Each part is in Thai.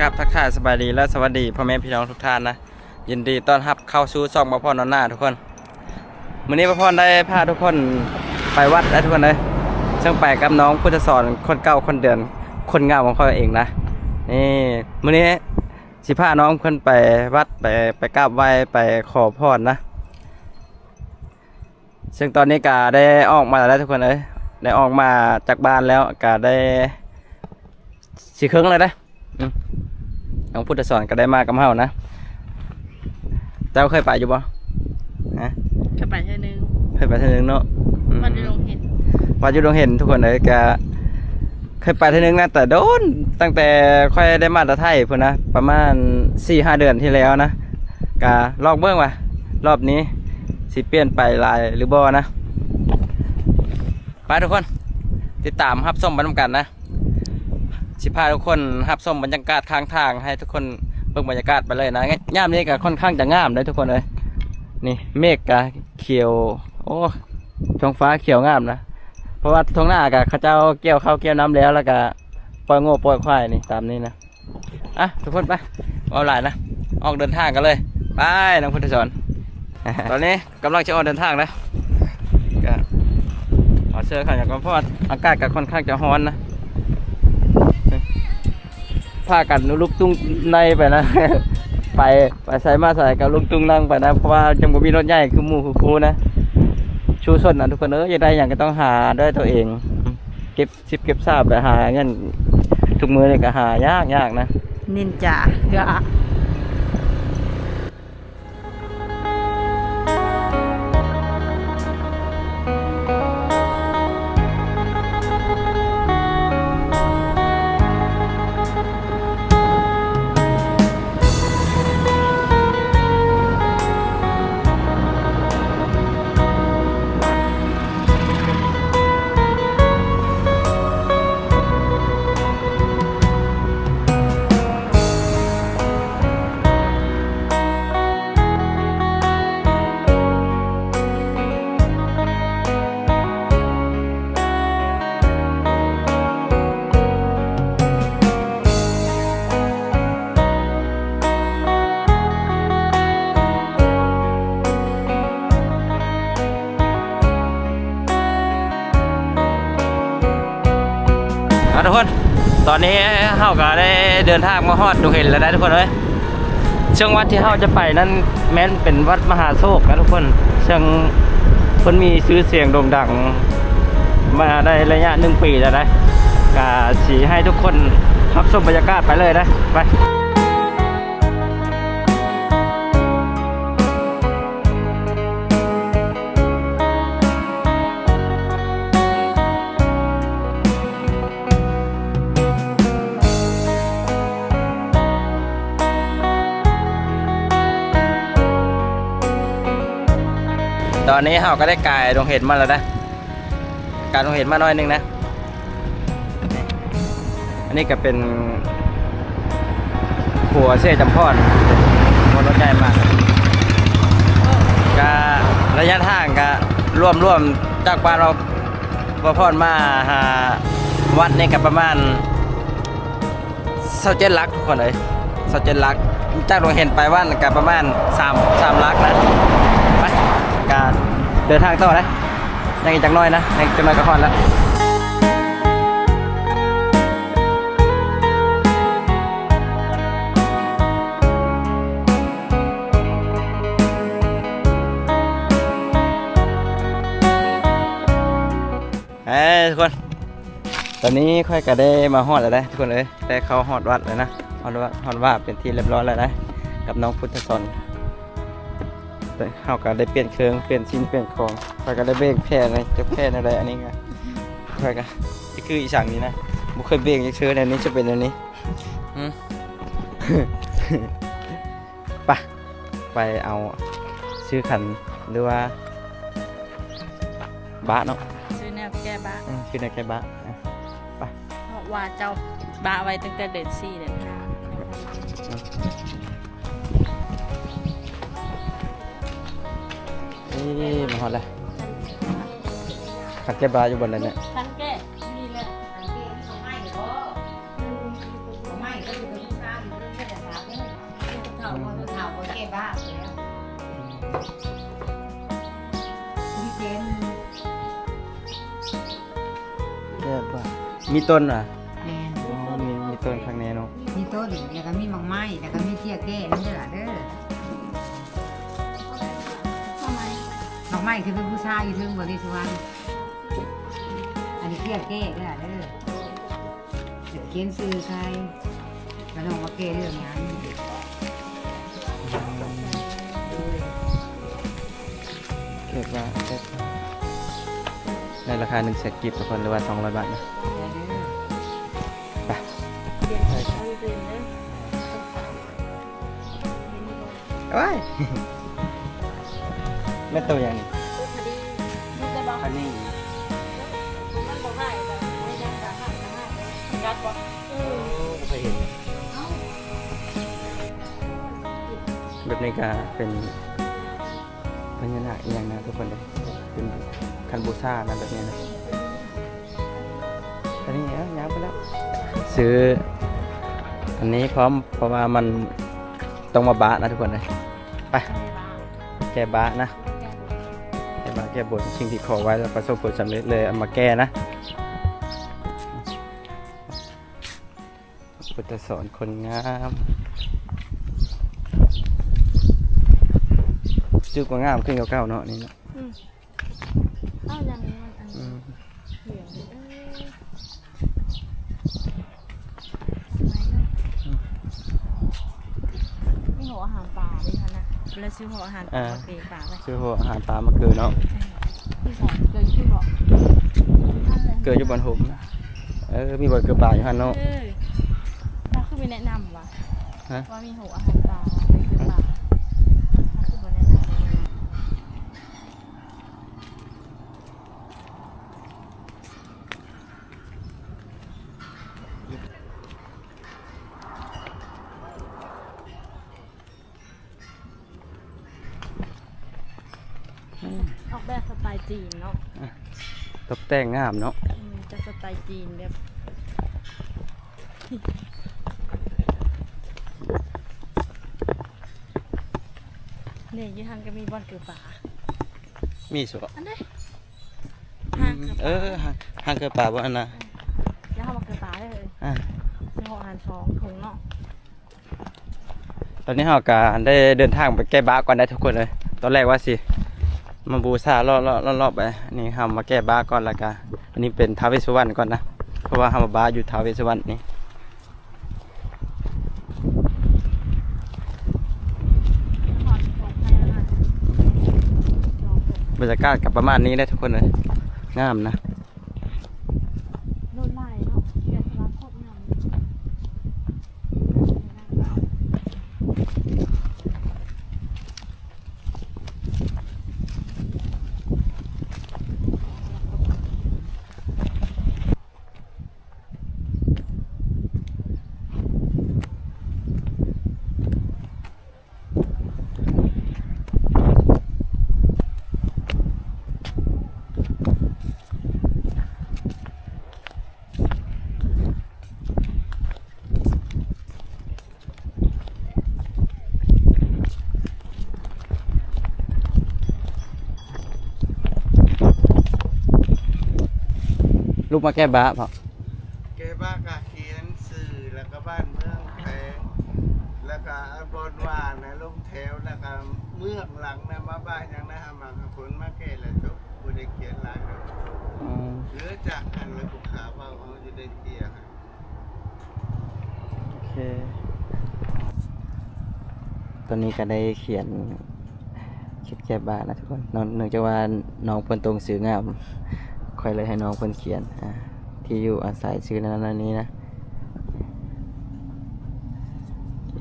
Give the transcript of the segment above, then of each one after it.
กับทักทายสบายดีและสวัสดีพ่อแม่พี่น้องทุกท่านนะยินดีต้อนรับเข้าสู่ช่องบ่พ่อนอนหน้าทุกคนมื้อนี้บ่พ่อได้พาทุกคนไปวัดได้ทุกคนเลยซึ่งไปกับน้องพุทธสอนคนเก่าคนเดินคนงามของเขาเองนะนี่มื้อนี้สิพาน้องเพิ่นไปวัดไปกราบไหว้ไปขอพรนะซึ่งตอนนี้ก็ได้ออกมาแล้วทุกคนเลยได้ออกมาจากบ้านแล้วก็ได้สิครึ่งเลยนะน้องพุทธสอนก็ได้มากับเฮานะเจ้าเคยไปอยู่บ่ฮะเคยไปเท่านึงเคยไปเท่านึงเนาะวันอยู่โรงเห็นวัดอยู่โรงเห็นทุกคนเลยก็เคยไปเท่านึงนะแต่โดนตั้งแต่ค่อยได้มาแต่ไทยพุ่นนะประมาณ 4-5 เดือนที่แล้วนะก็ลองเบิ่งว่ารอบนี้สิเปลี่ยนไปหลายหรือบ่นะไปทุกคนติดตามรับชมบรรยากาศนะสิพาทุกคนรับชมบรรยากาศข้างทางให้ทุกคนเบิ่งบรรยากาศไปเลยนะย่ามนี้ก็ค่อนข้างจะงามเลยทุกคนเลยนี่เมฆก็เขียวโอ้ท้องฟ้าเขียวงามนะเพราะว่าท้องหน้าก็เขาเจ้าเกี่ยวข้าวเกี่ยวน้ำแล้วก็ปล่อยโง่ปล่อยควายนี่ตามนี้นะอ่ะทุกคนไปเอาหลายนะออกเดินทางกันเลยไปน้องพุทธสอน ตอนนี้กำลังจะออกเดินทางแล้วก็ขอเชิญค่ะอย่างก็เพราะอากาศก็ค่อนข้างจะร้อนนะผ้ากันลุกตุ้งในไปนะ ไปใส่มาใส่กับลุกตุ้งนั่งไปนะเพราะว่าจังบ่มีรถใหญ่คือหมู่คูนะชูส้นนะทุกคนอยากได้อย่างก็ต้องหาด้วยตัวเองเก็บซิปเก็บซาบไปหาเงินทุกมือเลยก็หายากนะนินจาก็ทุกคนตอนนี้เฮาก็ได้เดินทางมาฮอดดงเห็นแล้วนะทุกคนเลยช่วงวัดที่เฮาจะไปนั้นแม้นเป็นวัดมหาโศกนะทุกคนช่างคนมีชื่อเสียงโด่งดังมาได้ระยะ1 ปีแล้วนะก็สีให้ทุกคนรับชมบรรยากาศไปเลยนะไปตอนนี้เราก็ได้กายดงเห็ดมาแล้วนะการดงเห็ดมาน้อยนึงนะอันนี้ก็เป็นหัวเส้จำพอนหัวรถใหญ่มากก็ระยะทางก็ร่วมจากบ้านเราพอนมาหาวัดนี่ก็ประมาณ27 ลักทุกคนเลย27 ลักจากดงเห็ดไปวัดก็ประมาณ3 ลักนะไปการเดินทางต่อนะยังอีกจังน้อยนะยังจะมากระพอนแล้วทุกคนตอนนี้ค่อยก็ได้มาฮอดแล้วนะทุกคนเลยได้เข้าฮอดวัดเลยนะฮอดว่าเป็นที่เรียบร้อยแล้วนะกับน้องพุทธสอนเขาก็ได้เปลี่ยนเครื่องเปลี่ยนชิ้นเปลี่ยนของเขาก็ได้เบรกแผ่อะไรจะแผ่อะไรอันนี้ไงเขาก็นี่คืออีสั่งนี้นะบุเคยเบรกจะเชื่อในนี้จะเป็นอันนี้ไปเอาชื่อขันหรือว่าบ้าเนาะชื่อแนวแก้บ้าชื่อแนวแก้บ้าไปเพราะว่าเจ้าบ้าไว้ตั้งแต่เดือน4 เดือน 5นี่มาฮอดเลยขัดแก้บาอยู่บนนั้นเนี่ยขันแก้นี่แหละ มีต้นอ่ะ แม่น อ๋อมีต้นข้างในเนาะ มีต้นแล้วก็มีหมากไม้แล้วก็มีเตี้ยแก้นั่นเด้อเด้อ ทำไม หมากไม้คือเป็นผู้ชายอยู่เทิงบริสุวรรณอันนี้เตี้ยแก้เด้อเด้อเดี๋ยวเขียนซื้อใครแล้วลองมาแก้เรื่องงานนี่ดิโดย เก็บว่าในราคา1แสนกีบทุกคนหรือว่า200 บาทนะ เดี๋ยวเด้อ ไป เรียนเอาเรียนเลย ว้ายแม่ตัวอย่างนี้ พอดีลูกได้บอก อันนี้ มันบอกให้แบบไม่ได้จะให้กัดวะ เคยเห็นแบบนี้ก็เป็นพญานาคอีกอย่างนะทุกคนเลยเป็นคันบูชานะแบบนี้นะอันนี้ย้ายไปแล้วซื้ออันนี้พร้อมเพราะว่ามันต้องมาบะนะทุกคนเลยไปแก้บะนะแก้บะแก้บนสิ่งที่ขอไว้แล้วประสบผลสำเร็จเลยเอามาแก้นะพุทธสอนคนงามจุกว่างามขึ้นเก่าๆเนาะนี่เนาะ เอาอย่างนี้มันอัน อืม เหลืองนี่หัวอาหารป่าด้วยค่ะนะแล้วซื้อหัวอาหารป่าเปย์ป่าไป ชื่อหัวอาหารปลามาเกิดเนาะ ที่สองเกินที่บอกท่านเลย เกิดอยู่บนหุบนะมีบ่อนเกิดปลาอยู่ฮันเนาะ ถ้าคือไปแนะนำว่ะ ฮะ ว่ามีหัวอาหารป่าไปคือป่าถ้าคือไปแนะนำเลยนะ ออกแบบสไตล์จีนเนาะ ตกแต่งงามเนาะ จะสไตล์จีนแบบเนี่ยยี่ฮันก็มีบอลเกือป่า มีสุก อันนี้ห้างเกือป่า ห่างเกิดปลาบ่อันน่ะ แล้วเขาบอกเกือป่าได้เลย อ่า ซื้อหัวอาหารสองถุงเนาะ ตอนนี้เราก็ได้เดินทางไปแก้บะก่อนได้ทุกคนเลยตอนแรกว่าสิมาบูชารอบไปอันนี้เรามาแก้บะก่อนแล้วก็อันนี้เป็นท้าวเวสสุวรรณก่อนนะเพราะว่าเรามาบะอยู่ท้าวเวสสุวรรณนี่ ถอดของให้แล้วนะลองดู บรรยากาศกับประมาณนี้ได้ทุกคนเลยงามนะ โดนไล่เนาะเกียรติรักโคตรงามเลย ลูกมาแก้บะเปล่า แกบ้ากาเขียนสื่อแล้วก็บ้านเมืองแพงแล้วก็บนว่านะลงแถวแล้วก็เมืองหลังนะมาบ้านอย่างนะฮะมาผลมาแก่แล้วทุกผู้ได้เขียนหลายแล้ว อืม เหลือจากอันแล้วกูขาว่าเขาจะได้เที่ยฮะ โอเคตอนนี้ก็ได้เขียนคิดแก้บะนะทุกคนเนื่องจากว่าน้องเพิ่นตรงสื่องามค่อยเลยให้น้องเพิ่นเขียนที่อยู่อาศัยชื่อนั้นนี้นะโอเค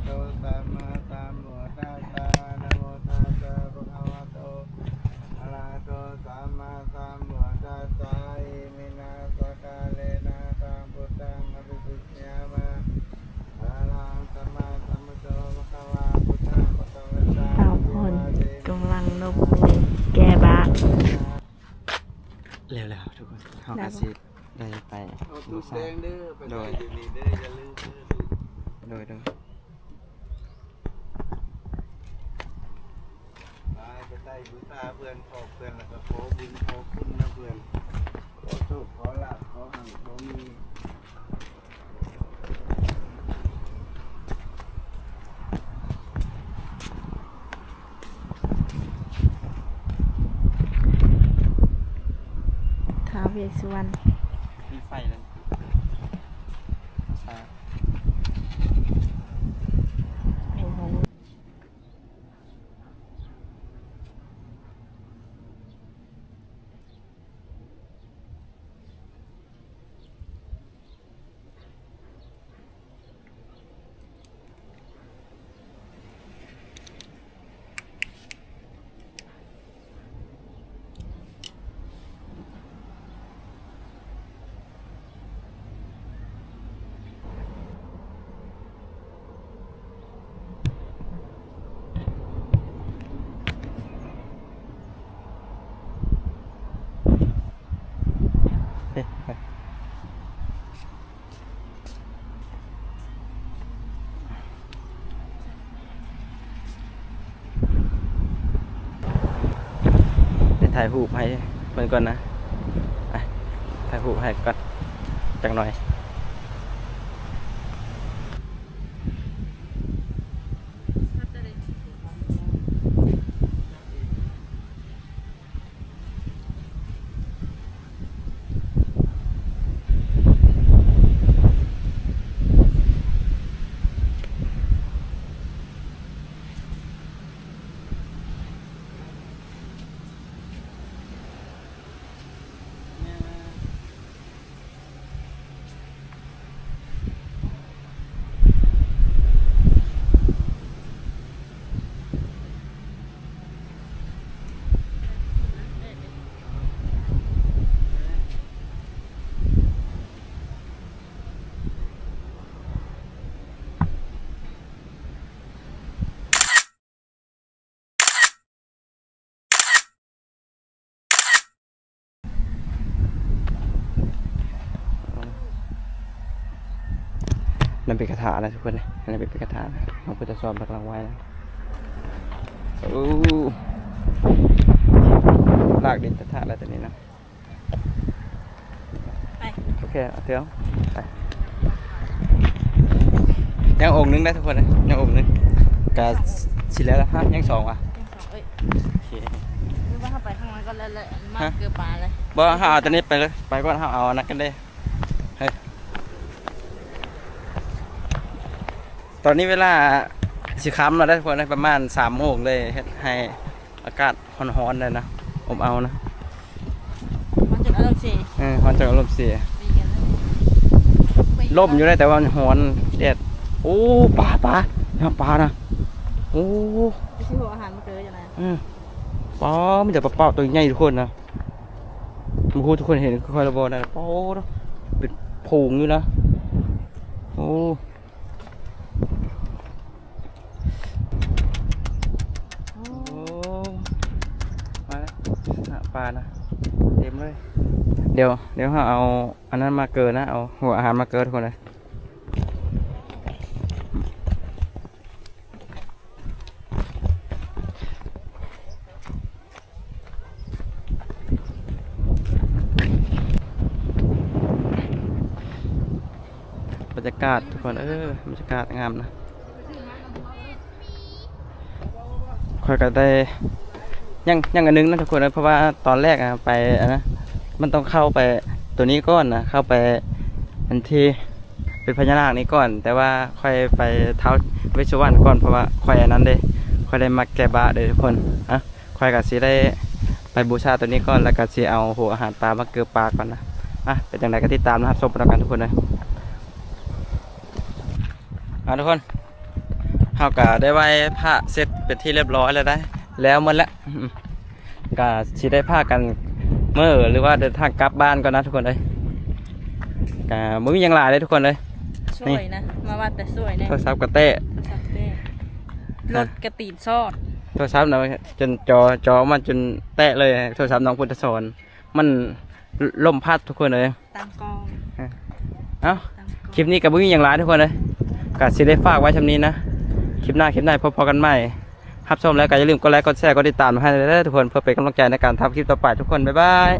โตตามมาตามหลวงตาตานะโมตัสสะภะคะวะโตอะระหะโตสัมมาสัมพุทธัสสะอิมินาสกาเลนะตังพุทธังอภิปุชญามะอะระหังสัมมาสัมพุทโธภะคะวะพุทธังภะคะวะตา สาวพลกำลังนบมือแก้บะ เร็วๆทุกคนเฮาก็สิได้ไป เอา บู ตุ๊ก ชา แดงเด้อไปได้อยู่นี่เด้ออย่าลืมเด้อ โดย ไปใต้บูชาเพื่อนขอเพื่อนแล้วก็ขอบุญขอคุณนะเพื่อนขอโชคขอลาภขอให้ขอมี ท้าวเวสสุวรรณ มีไฟแล้วชา โอ้โหเฮ้ยไปถ่ายรูปให้เพิ่นก่อนนะไปถ่ายรูปให้ก่อนจักหน่อยนั่นเป็นคาถานะทุกคนนะนั่นเป็นคาถานะเราพุทธสอนพลังไว้นะโอ้ลากดินคาถาอะไรตัวนี้นะ ไป โอเคเอาเถอะไปยังองค์นึงได้ทุกคนนะยังองค์นึงกะสิแล้วละฮะยังสองว่ะ ยังสองเอ้ย โอเค นึกว่าเข้าไปข้างในก็เลยมากเกลือปลาเลย บ่เฮาเอาตัวนี้ไปเลยไปก่อนเฮาเอาอันนั้นกันเลยเฮ้ยตอนนี้เวลาสิค่ำแล้วได้ทุกคนนะประมาณ3 โมงเลยเฮ็ดให้อากาศร้อนๆเลยนะอบเอานะ มันจุดอารมณ์เสีย ร้อนจนอารมณ์เสีย ตีกันเลย ล่มอยู่ได้แต่ว่ามันร้อนแดดโอ้ปลาเนี่ยปลานะโอ้ ไม่ใช่หัวอาหารมันเกลืออย่างไร ปลามีแต่ปลาเป้าตัวใหญ่ทุกคนนะมาพูดทุกคนเห็นค่อยๆระบนะปลาเป็นโพงอยู่นะโอ้มาแล้วหาปลานะเต็มเลยเดี๋ยวเราเอาอันนั้นมาเกินนะเอาหัวอาหารมาเกินทุกคนเลยบรรยากาศทุกคนบรรยากาศงามนะค่อยก็ได้ยังอันนึงนะทุกคนนะเพราะว่าตอนแรกไปนะมันต้องเข้าไปตัวนี้ก่อนนะเข้าไปอันที่เป็นพญานาคนี้ก่อนแต่ว่าค่อยไปเท้าเวชสุวรรณก่อนเพราะว่าค่อยอันนั้นเด้ค่อยได้มาแก้บะเด้ทุกคนค่อยก็สิได้ไปบูชาตัวนี้ก่อนแล้วก็สิเอาหัวอาหารปลามาเกลือปลาก่อนนะเป็นจังไดก็ติดตามนะครับชมกันทุกคนเลยทุกคนเฮาก็ได้ไหว้พระเสร็จเป็นที่เรียบร้อยแล้วได้แล้วหมดแล้วก็สิได้พากันเมื่อหรือว่าเดินทางกลับบ้านก่อนนะทุกคนเลยก็บ่มีหยังหลายเลยทุกคนเลย สวยนะมาว่าแต่สวยแน่ โทรศัพท์ก็เตะ รถกระตีนซอด โทรศัพท์นะจนจอมันจนแตะเลยโทรศัพท์น้องพุทธสอนมัน ลมพัดทุกคนเลย ตามกอง เอ้า ตามกอง คลิปนี้กับบุ้งอย่างไรทุกคนเลยก็สิได้ฝากไว้ชำนี้นะคลิปหน้าพบกันใหม่รับชมแล้วก็อย่าลืมกดไลค์กดแชร์กดติดตามให้ด้วยทุกคนเพื่อเป็นกำลังใจในการทำคลิปต่อไปทุกคนบ๊ายบาย